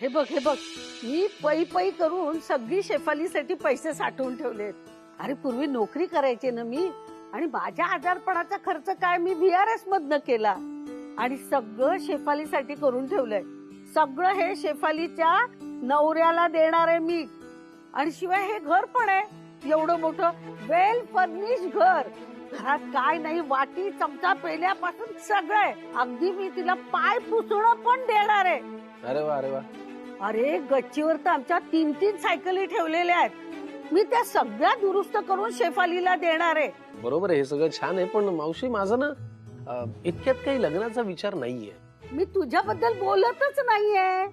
हे बघ मी पै करून सगळी शेफालीसाठी पैसे साठवून ठेवलेत. अरे पूर्वी नोकरी करायची ना मी, आणि माझ्या आजारपणाचा खर्च काय मी VRS मधनं केला, आणि सगळं शेफालीसाठी करून ठेवलंय. सगळं हे शेफालीच्या नवऱ्याला देणार आहे मी. आणि शिवाय हे घर पण आहे एवढं मोठं वेल फर्निश घर. घरात काय नाही, वाटी चमचा पेल्यापासून सगळं, अगदी मी तिला पाय पुसणं पण देणार आहे. अरे वा अरे वा. अरे गच्चीवर तर आमच्या 3 सायकली ठेवलेल्या आहेत. मी त्या सगळ्या दुरुस्त करून शेफालीला देणार आहे. बरोबर आहे, हे सगळं छान आहे, पण मावशी माझं ना इतक्यात काही लग्नाचा विचार नाहीये. मी तुझ्याबद्दल बोलतच नाहीये.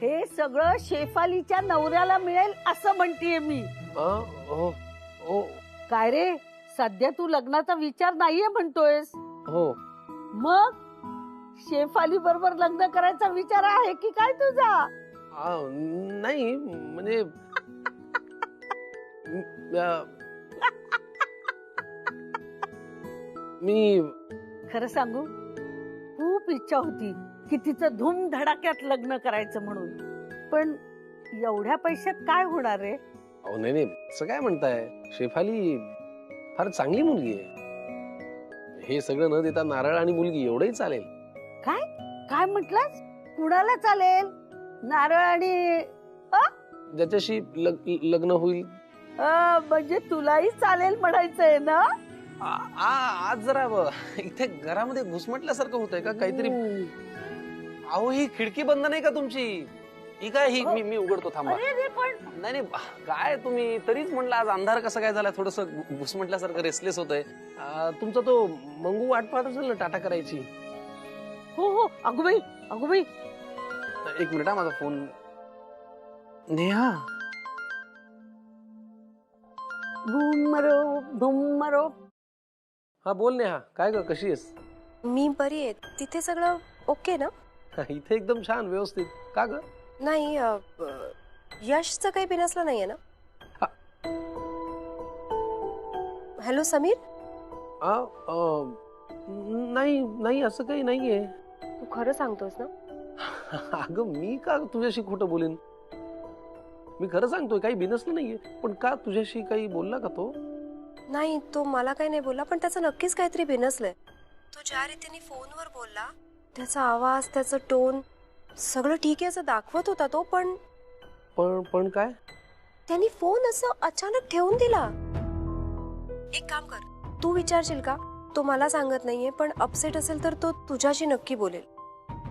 हे सगळं शेफालीच्या नवऱ्याला मिळेल असं म्हणतीये मी. हो हो काय रे, सध्या तू लग्नाचा विचार नाहीये म्हणतोयस? हो. मग शेफाली बरोबर लग्न करायचा विचार आहे की काय तुझा? नाही म्हणजे मी खरं सांगू, खूप इच्छा होती की तिचं धूमधडाक्यात लग्न करायचं म्हणून, पण एवढ्या पैशात काय होणार रे? अहो नाही असं काय म्हणताय, शेफाली फार चांगली मुलगी आहे. हे सगळं न देता नारळ आणि मुलगी एवढंही चालेल. काय काय म्हटलास? कुणाला चालेल नारळ आणि ज्याच्याशी लग्न होईल? म्हणजे तुलाही चालेल म्हणायचंय ना? आज जरा इथे घरामध्ये घुसमटल्यासारखं होतंय का काहीतरी? अहो ही खिडकी बंद नाही का तुमची? ही काय ही मी उघडतो, थांबा. नाही काय तुम्ही तरीच म्हटलं आज अंधार कसं काय झाला, थोडस घुसमटल्यासारखं रेसलेस होतंय. तुमचा तो मंगू वाट पाहत असेल ना टाटा करायची. हो अगोबाई एक मिनिट, माझा फोन. नेहा. भूमरो. हा बोल नेहा, काय ग, कशी आहेस? मी बरी आहे. तिथे सगळं ओके ना? इथे एकदम छान व्यवस्थित. का ग? नाही, यशचं काही बिनसलं नाहीये ना? हॅलो समीर. नाही असं काही नाहीये. तू खरं सांगतोस ना? अगं मी का तुझ्याशी खोटं बोलेन? मी खरं सांगतोय, काही बिनसलं नाहीये. पण का तुझ्याशी काही बोलला का तो? नाही, तो मला काही नाही बोलला, पण त्याचं नक्कीच काहीतरी बिनसलंय. तो ज्या रीतीने फोनवर बोलला, त्याचा आवाज, त्याचं टोन, सगळं ठीक आहे असं दाखवत होता तो. पण काय? त्यांनी फोन असं अचानक ठेवून दिला. एक काम कर, तू विचारशील का? तो मला सांगत नाहीये, पण अपसेट असेल तर तो तुझ्याशी नक्की बोलेल.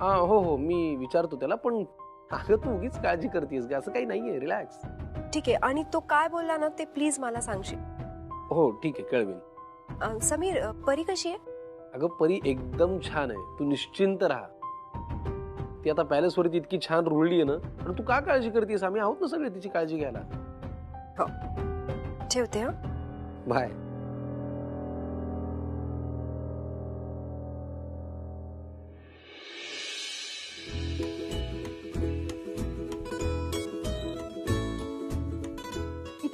हो मी विचारतो त्याला. पण अगं तू उगीच काळजी करतेस का? असं काही नाहीये, रिलॅक्स. ठीक आहे. आणि तो काय बोलला ना ते प्लीज मला सांगशील. हो ठीक आहे, कळवेल. समीर, परी कशी आहे? अगं परी एकदम छान आहे, तू निश्चिंत राहा. ती आता पॅलेस वरती इतकी छान रुळली आहे ना. आणि तू का काळजी करतेस? आम्ही आहोत ना सगळे तिची काळजी घ्यायला. हो, ठेवते. हा, बाय.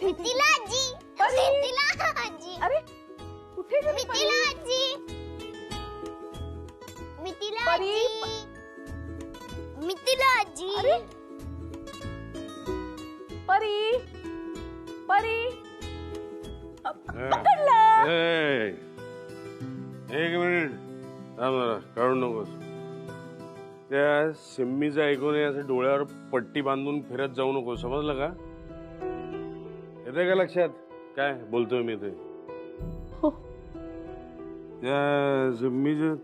मिथिला आजी. अरे कुठे गेली मिथिला आजी. मिथिला आजी. अरे परी पकडलं. एक मिनिट थांब जरा, काढू नकोस. त्या सिम्मीचं ऐकून असं डोळ्यावर पट्टी बांधून फिरत जाऊ नको, समजलं का? येते का लक्षात काय बोलतोय मी ते? त्या सिम्मीचं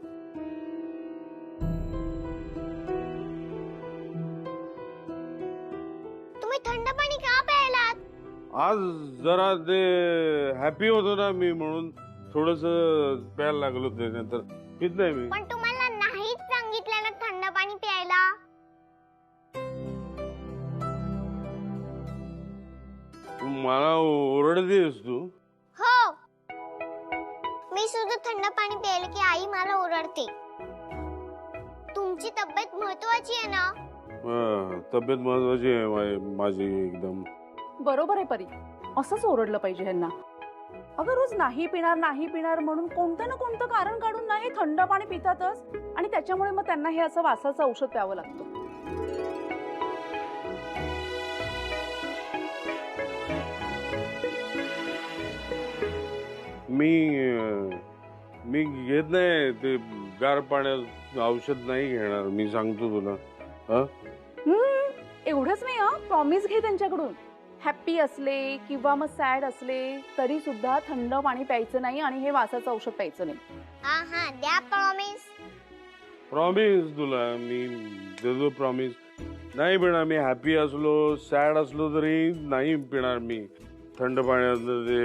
तुम्ही थंड पाणी का प्यायलात? आज जरा ते हॅपी होतो ना मी, म्हणून थोडस प्यायला लागलो. ते नंतर पित नाही मी. पण तुम्हाला नाहीच सांगितलं ना थंड पाणी प्यायला. तू मला ओरडतेस तू? हो, मी सुद्धा थंड पाणी प्यायला की आई मला ओरडते. तुमची तब्येत महत्वाची आहे ना. तब्येत महत्वाची आहे माझी एकदम. बरोबर आहे परी, असंच ओरडलं पाहिजे ह्यांना. अगं रोज नाही पिणार म्हणून कोणतं ना कोणतं कारण काढून नाही थंड पाणी पितातच, आणि त्याच्यामुळे मग त्यांना हे असं वासाचं औषध प्यावं लागतं. मी घेत नाही ते गार पाण्यात औषध नाही घेणार, मी सांगतो तुला. हा एवढंच नाही हा, प्रॉमिस घे त्यांच्याकडून. हॅप्पी असले किंवा मग सॅड असले तरी सुद्धा थंड पाणी प्यायचं नाही आणि हे वासाचं औषध प्यायचं नाही. हा हा द्या प्रॉमिस. प्रॉमिस तुला मी देतो प्रॉमिस. नाही पिणार मी, हॅपी असलो सॅड असलो तरी नाही पिणार मी थंड पाण्यातलं ते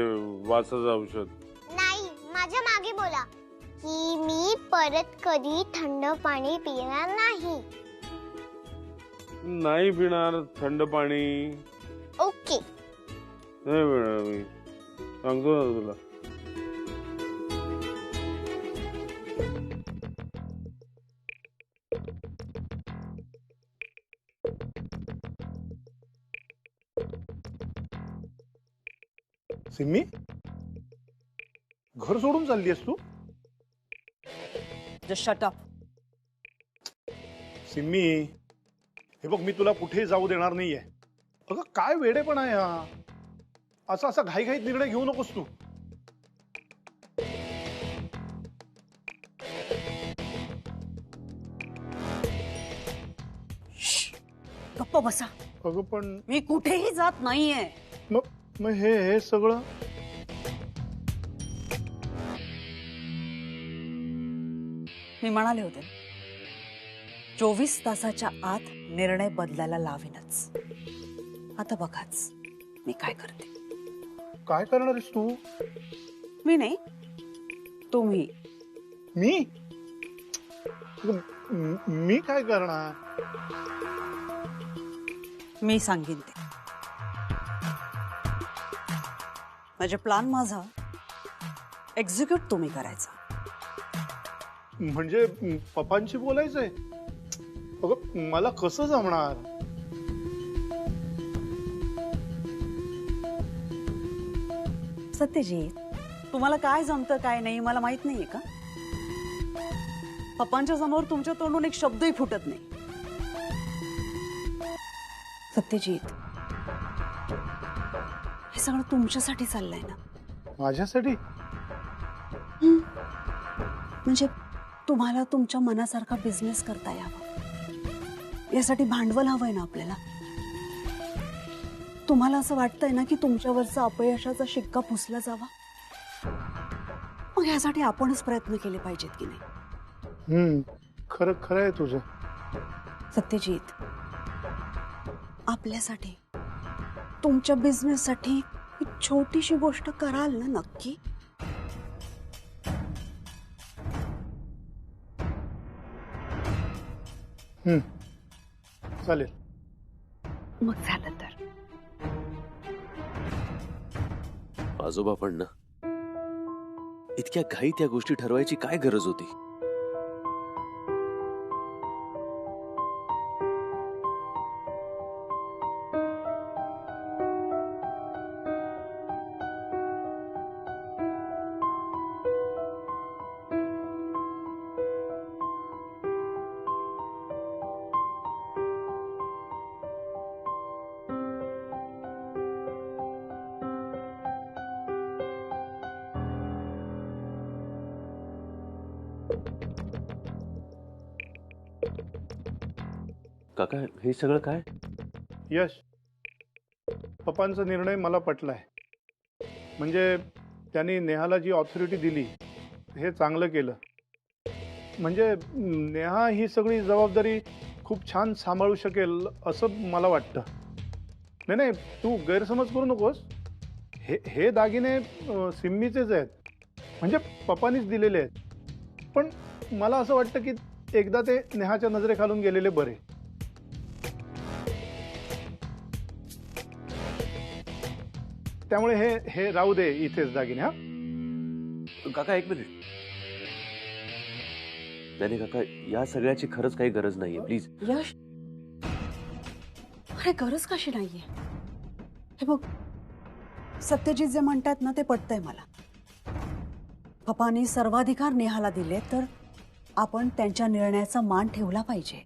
वासाचं औषध. नाही, माझ्या मागे बोला की मी परत कधी थंड पाणी पिणार नाही. नाही पिणार थंड पाणी. ओके. नाही पिणार मी, सांगतो ना तुला. सिम्मी, घर सोडून चाललीस तू? Just shut up. सिम्मी, हे बघ मी तुला कुठे जाऊ देणार नाहीये. अगं काय वेडेपणा आहे हा. असा घाईघाईत निर्णय घेऊ नकोस तू. गप्प बसा. अगं पण मी कुठेही जात नाहीये. मग हे सगळं मी म्हणाले होते 24 तासाच्या आत निर्णय बदलायला लावीनच. आता बघाच मी काय करते. काय करणार आहेस तू? मी नाही, तुम्ही. मी मी काय करणार? मी सांगेन ते. म्हणजे प्लॅन माझा एक्झिक्यूट तुम्ही करायचा. म्हणजे पप्पांशी बोलायचंय? अगं मला कसं जमणार? सत्यजित, तुम्हाला काय जमतं काय नाही मला माहित नाहीये का? पप्पांच्या समोर तुमच्या तोंडून एक शब्दही फुटत नाही. सत्यजित, हे सगळं तुमच्यासाठी चाललंय ना? माझ्यासाठी? म्हणजे तुम्हाला तुमच्या मनासारखा बिझनेस करता यावा, यासाठी भांडवल हवंय ना आपल्याला. तुम्हाला असं वाटतंय ना की तुमच्यावरचा अपयशाचा शिक्का पुसला जावा, मग यासाठी आपणच प्रयत्न केले पाहिजेत की नाही? खरं आहे तुझं. सत्यजित, आपल्यासाठी तुमच्या बिझनेससाठी एक छोटीशी गोष्ट कराल ना नक्की? चालेल. मग झालं तर. आजोबा पण ना, इतक्या घाईत या गोष्टी ठरवायची काय गरज होती? काका, हे सगळं काय? यश, पप्पांचा निर्णय मला पटलाय. म्हणजे त्यांनी नेहाला जी ऑथॉरिटी दिली हे चांगलं केलं. म्हणजे नेहा ही सगळी जबाबदारी खूप छान सांभाळू शकेल असं मला वाटतं. नाही, तू गैरसमज करू नकोस. हे दागिने सिम्मीचेच आहेत, म्हणजे पप्पानीच दिलेले आहेत. पण मला असं वाटतं की एकदा ते नेहाच्या नजरेखालून गेलेले बरे. त्यामुळे हे राहू दे इथेच दागिने. हा काका, एक मिनिट. नाही काका, या सगळ्याची खरंच काही गरज नाहीये, प्लीज. यश, अरे गरज कशी नाहीये? हे बघ, सत्यजित जे म्हणतात ना ते पटतंय मला. पप्पांनी सर्वाधिकार नेहाला दिले तर आपण त्यांच्या निर्णयाचा मान ठेवला पाहिजे.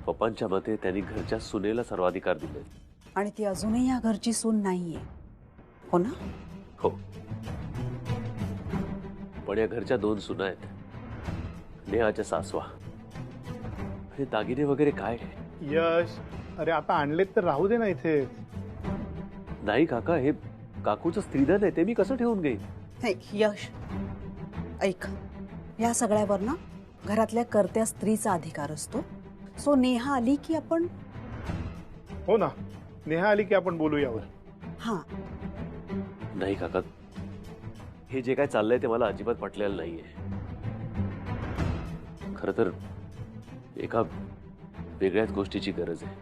पप्पांच्या मते त्यांनी घरच्या सुनेला सर्वाधिकार दिले. आणि ती अजूनही या घरची सून नाहीये, हो ना? हो, पण या घरच्या 2 सुना आहेत, नेहाच्या सासवा. हे दागिने वगैरे काय? यश, अरे आता आणलेत तर राहू दे ना इथे. नाही काका, हे काकूचं स्त्रीधन आहे, ते मी कसं ठेवून घेईन? नाही यश, ऐक, या सगळ्यावर ना घरातल्या कर्त्या स्त्रीचा अधिकार असतो. सो नेहा आली की आपण हो ना, नेहा आली की आपण बोलू यावर. हा नाही काका, हे जे काय चाललंय ते मला अजिबात पटलेलं नाहीये. खरं तर एका वेगळ्याच गोष्टीची गरज आहे,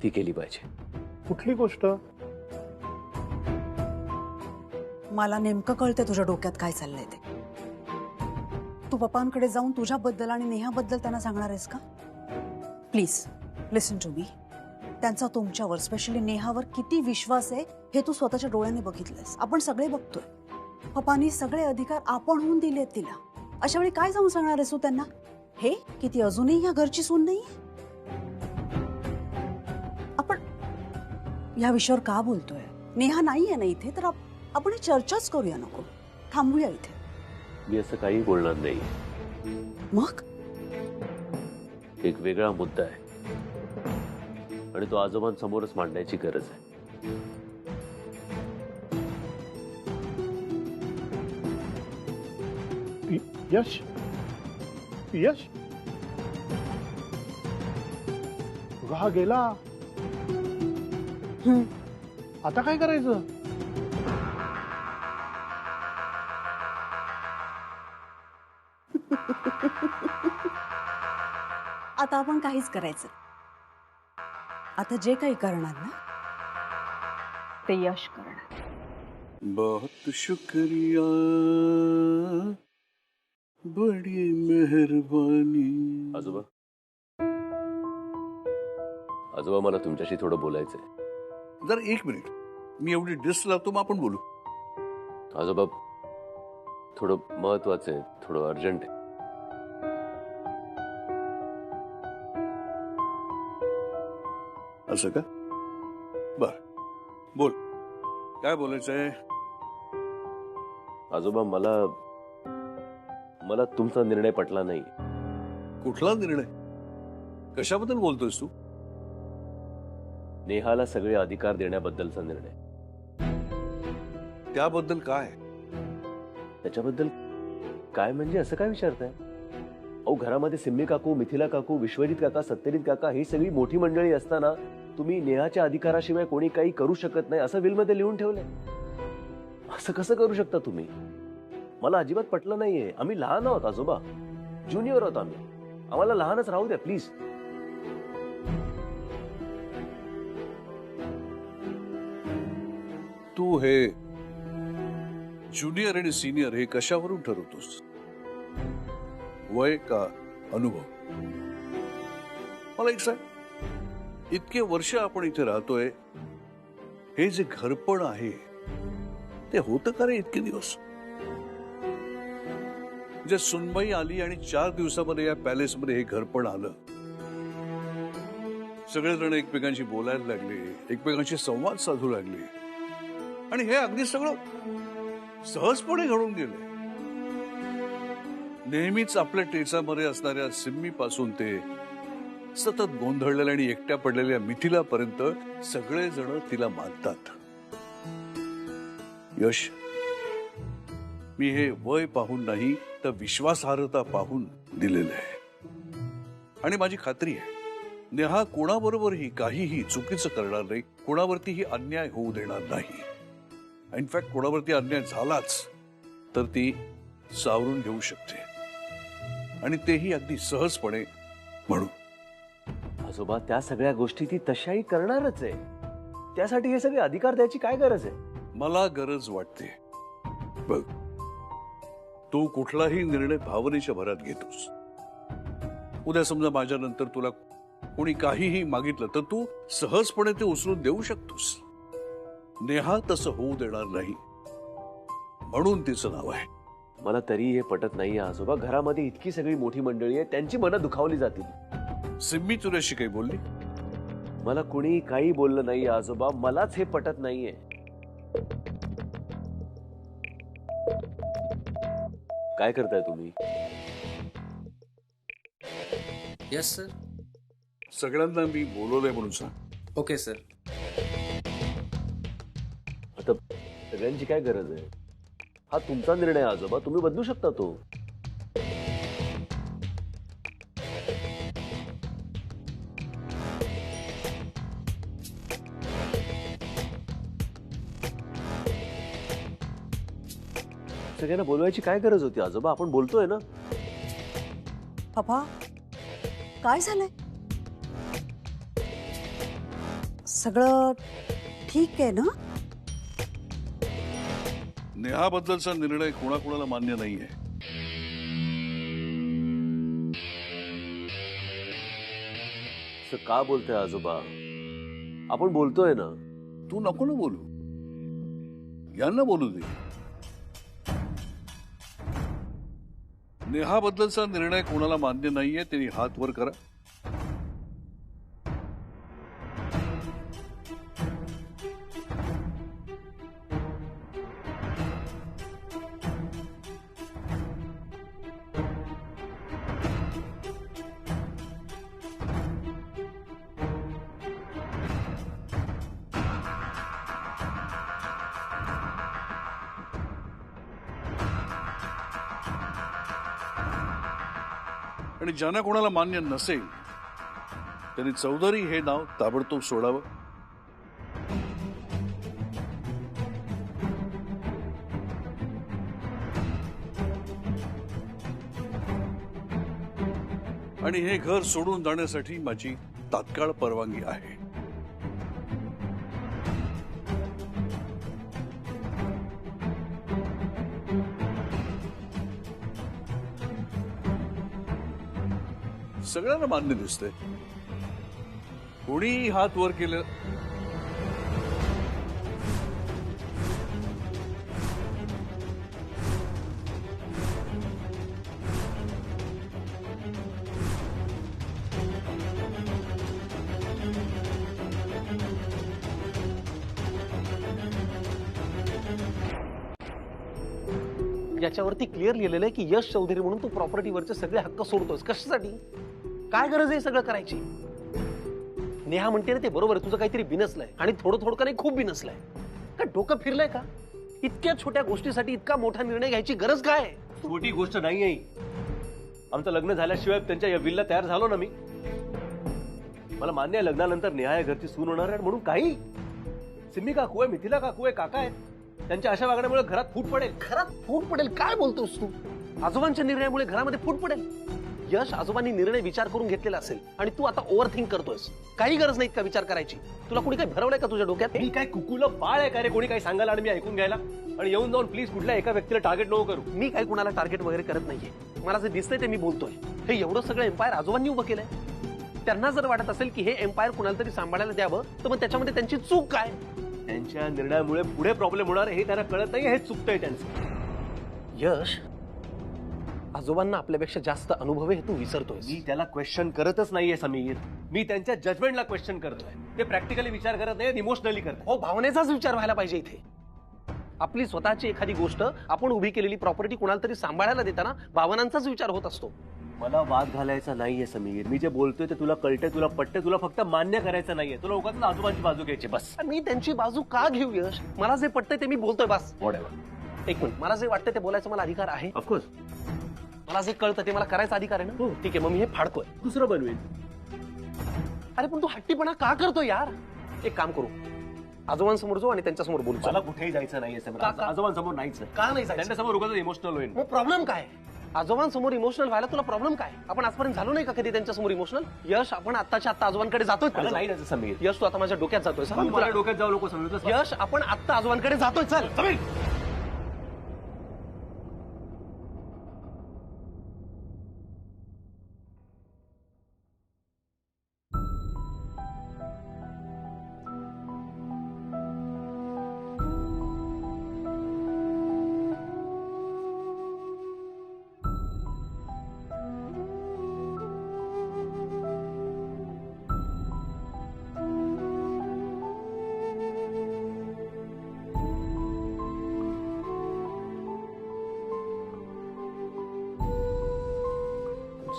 ती केली पाहिजे. कुठली गोष्ट? मला नेमकं कळतंय तुझ्या डोक्यात काय चाललंय ते. तू पप्पांकडे जाऊन तुझ्याबद्दल आणि नेहाबद्दल त्यांना सांगणार आहेस का? Please listen to me. त्यांचा तुमच्यावर, स्पेशली नेहावर किती विश्वास आहे हे तू स्वतःच्या डोळ्याने बघितलंस. आपण सगळे बघतोय. पप्पांनी सगळे अधिकार आपणहून दिलेत तिला. अशा वेळी काय जाऊन सांगणार आहेस तू त्यांना? हे की ती अजूनही या घरची सून नाहीये? आपण या विषयावर का बोलतोय? नेहा नाहीये ना इथे, तर आपण ही चर्चाच करूया, नको थांबूया इथे. मी असं काही बोलणार नाही. मग एक वेगळा मुद्दा आहे आणि तो आजोबांसमोरच मांडण्याची गरज आहे. यश, यश, तुझा हा गेला. आता काय करायचं? आता आपण काहीच करायचं. आता जे काही करणार ना ते यश करणार. बहुत शुक्रिया, बड़ी मेहरबानी. आजोबा, आजोबा, मला तुमच्याशी थोडं बोलायचंय. जर 1 मिनिट, मी एवढी डिस्ट लावतो, मग आपण बोलू. आजोबा, थोडं महत्वाचं आहे, थोडं अर्जंट आहे. असं का? बर, बोल, काय बोलायचंय? आजोबा, मला तुमचा निर्णय पटला नाही. कुठला निर्णय? कशाबद्दल बोलतोयस तू? नेहाला सगळे अधिकार देण्याबद्दलचा निर्णय. त्याबद्दल काय? त्याच्याबद्दल काय म्हणजे असं काय विचारताय? अहो, घरामध्ये सिम्मी काकू, मिथिला काकू, विश्वजित काका, सत्यजित काका ही सगळी मोठी मंडळी असताना तुम्ही नेहाच्या अधिकाराशिवाय कोणी काही करू शकत नाही असं विलमध्ये लिहून ठेवलंय. असं कसं करू शकता तुम्ही? मला अजिबात पटलं नाहीये. आम्ही लहान आहोत आजोबा, ज्युनियर आहोत आम्ही. आम्हाला लहानच राहू द्या प्लीज. तू हे ज्युनियर आणि सिनियर हे कशावरून ठरवतोस? वय का अनुभव? मला एक सांग, इतके वर्ष आपण इथे राहतोय, हे जे घरपण आहे ते होतं का रे इतके दिवस? जे सुनबाई आली आणि 4 दिवसामध्ये या पॅलेसमध्ये हे घरपण आलं, सगळेजण एकमेकांशी बोलायला लागले, एकमेकांशी संवाद साधू लागले, आणि हे अगदी सगळं सहजपणे घडून गेले. नेहमीच आपल्या टेचामध्ये असणाऱ्या सिम्मी पासून ते सतत गोंधळलेल्या आणि एकट्या पडलेल्या मिथिलापर्यंत सगळेजण तिला मानतात. यश, मी हे वय पाहून नाही तर विश्वासार्हता पाहून दिलेलं आहे. आणि माझी खात्री आहे, नेहा कोणाबरोबरही काहीही चुकीचं करणार नाही, कोणावरतीही अन्याय होऊ देणार नाही. इनफॅक्ट कोणावरती अन्याय झालाच तर ती सावरून घेऊ शकते, आणि तेही अगदी सहजपणे. म्हणून आजोबा, त्या सगळ्या गोष्टी ती तशाही करणारच आहे. त्यासाठी हे सगळे अधिकार द्यायची काय गरज आहे? मला गरज वाटते. बघ, तू कुठलाही निर्णय भावनेच्या भरात घेतोस. उद्या समजा माझ्यानंतर तुला कोणी काहीही मागितलं तर तू सहजपणे ते उचलून देऊ शकतोस. नेहा तसं होऊ देणार नाही, म्हणून तिचं नाव आहे मला तरी हे पटत नाहीये आजोबा. घरामध्ये इतकी सगळी मोठी मंडळी आहे, त्यांची मनं दुखावली जातील. सिम्मी तुझ्याशी काही बोलली? मला कुणी काही बोललं नाही आजोबा. मलाच हे पटत नाहीये. काय करताय तुम्ही? Yes sir. सगळ्यांना मी बोलवलंय म्हणून सांग. Okay sir. आता सगळ्यांची काय गरज आहे? हा तुमचा निर्णय आजोबा, तुम्ही बदलू शकता तो. सगळ्यांना बोलवायची काय गरज होती आजोबा? आपण बोलतोय ना. पप्पा काय झालंय? सगळं ठीक आहे ना? नेहाबद्दलचा निर्णय कोणाकोणाला मान्य नाहीये. असं का बोलतोय आजोबा? आपण बोलतोय ना. तू नको ना बोलू, यांना बोलू दे. नेहाबद्दलचा निर्णय कोणाला मान्य नाहीये त्यांनी हात वर करा. आणि ज्यांना कोणाला मान्य नसेल त्यांनी चौधरी हे नाव ताबडतोब सोडावं. आणि हे घर सोडून जाण्यासाठी माझी तात्काळ परवानगी आहे. सगळ्यांना मान्य दिसतंय. कोणी हात वर केलं याच्यावरती क्लिअर लिहिलेलं आहे की यश चौधरी म्हणून तू प्रॉपर्टीवरचे सगळे हक्क सोडतोस. कशासाठी? काय गरज आहे सगळं करायची? नेहा म्हणते ना ते बरोबर आहे, तुझं काहीतरी बिनसलंय आणि थोडं थोडं का नाही खूप बिनसलंय. का डोकं फिरलंय का? इतक्या छोट्या गोष्टीसाठी इतका मोठा निर्णय घ्यायची गरज काय? छोटी गोष्ट नाही आहे. आमचं लग्न झाल्याशिवाय त्यांच्या या विल्ला तयार झालो ना मी. मला मान्य आहे लग्नानंतर नेहा या घरची सून होणार आहे म्हणून काही. सिम्मी काकू आहे, मिथिला काकू आहे, काका आहेत. त्यांच्या अशा वागण्यामुळे घरात फूट पडेल. घरात फूट पडेल काय बोलतोस तू? आजोबांच्या निर्णयामुळे घरामध्ये फूट पडेल? यश आजोबांनी निर्णय विचार करून घेतलेला असेल आणि तू आता ओव्हर थिंक करतोयस. काही गरज नाही का विचार करायची? तुला कोणी काही भरवलंय का तुझ्या डोक्यात? मी काय कुकुलं बाळ आहे का रे? कोणी काही सांगायला आणि मी ऐकून घ्यायला? आणि येऊन जाऊन प्लीज कुठल्या एका व्यक्तीला टार्गेट नको करू. मी काही कुणाला टार्गेट वगैरे करत नाहीये. मला जे दिसतंय ते मी बोलतोय. हे एवढं सगळं एम्पायर आजोबांनी उभं केलंय. त्यांना जर वाटत असेल की हे एम्पायर कुणाला तरी सांभाळायला द्यावं तर मग त्याच्यामध्ये त्यांची चूक काय? त्यांच्या निर्णयामुळे पुढे प्रॉब्लेम होणार हे त्यांना कळत नाही. हे चुकतंय त्यांचं. यश, आजोबांना आपल्यापेक्षा जास्त अनुभव आहे हे तू विसरतोय. मी त्याला क्वेश्चन करतच नाहीये समीर. मी त्यांच्या जजमेंटला क्वेश्चन करतोय. ते प्रॅक्टिकली विचार करत नाही, इमोशनली करत. हो, भावनेचाच विचार व्हायला पाहिजे इथे. आपली स्वतःची एखादी गोष्ट, आपण उभी केलेली प्रॉपर्टी कुणाला तरी सांभाळायला देताना भावनांचाच विचार होत असतो. मला वाद घालायचा नाहीये समीर. मी जे बोलतोय ते तुला कळतंय, तुला पटतंय. तुला फक्त मान्य करायचं नाहीये. तुला उगाच आजोबांची बाजू घ्यायची बस. मी त्यांची बाजू का घेऊ यश? मला जे पटतंय ते मी बोलतोय बस. एक मिनिट, मला जे वाटतं ते बोलायचा मला अधिकार आहे. ऑफकोर्स. मला जे कळतं ते मला करायचा अधिकार आहे ना. ठीक आहे, मग मी हे फाडतोय. दुसरं बनवेल. अरे पण तू हट्टीपणा का करतो यार? एक काम करू, आजोबांसमोर जाऊ आणि त्यांच्यासमोर बोलू. मला कुठेही जायचं नाहीये समीर. आजोबांसमोर नाहीच. का नाही जायचं? त्यांच्यासमोर उगाच इमोशनल होईल. मग प्रॉब्लेम काय? आजोबांसमोर इमोशनल व्हायला तुला प्रॉब्लेम काय? आपण आजपर्यंत झालो नाही का कधी त्यांच्यासमोर इमोशनल? यश, आपण आत्ताच्या आत्ता आजोबांकडे जातोय. नाही ना समीर. यश, तू आता माझ्या डोक्यात जातोय. मला डोक्यात जाऊ नको समीर. यश, आपण आत्ता आजोबांकडे जातोय. चल समीर.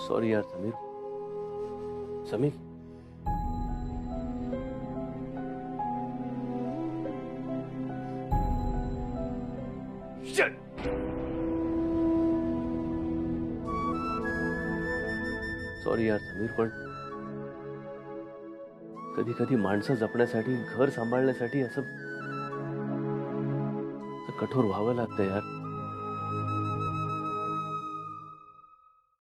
सॉरी यार समीर. समीर सॉरी यार समीर, पण कधी कधी माणसं जपण्यासाठी, घर सांभाळण्यासाठी असं कठोर व्हावं लागतं यार.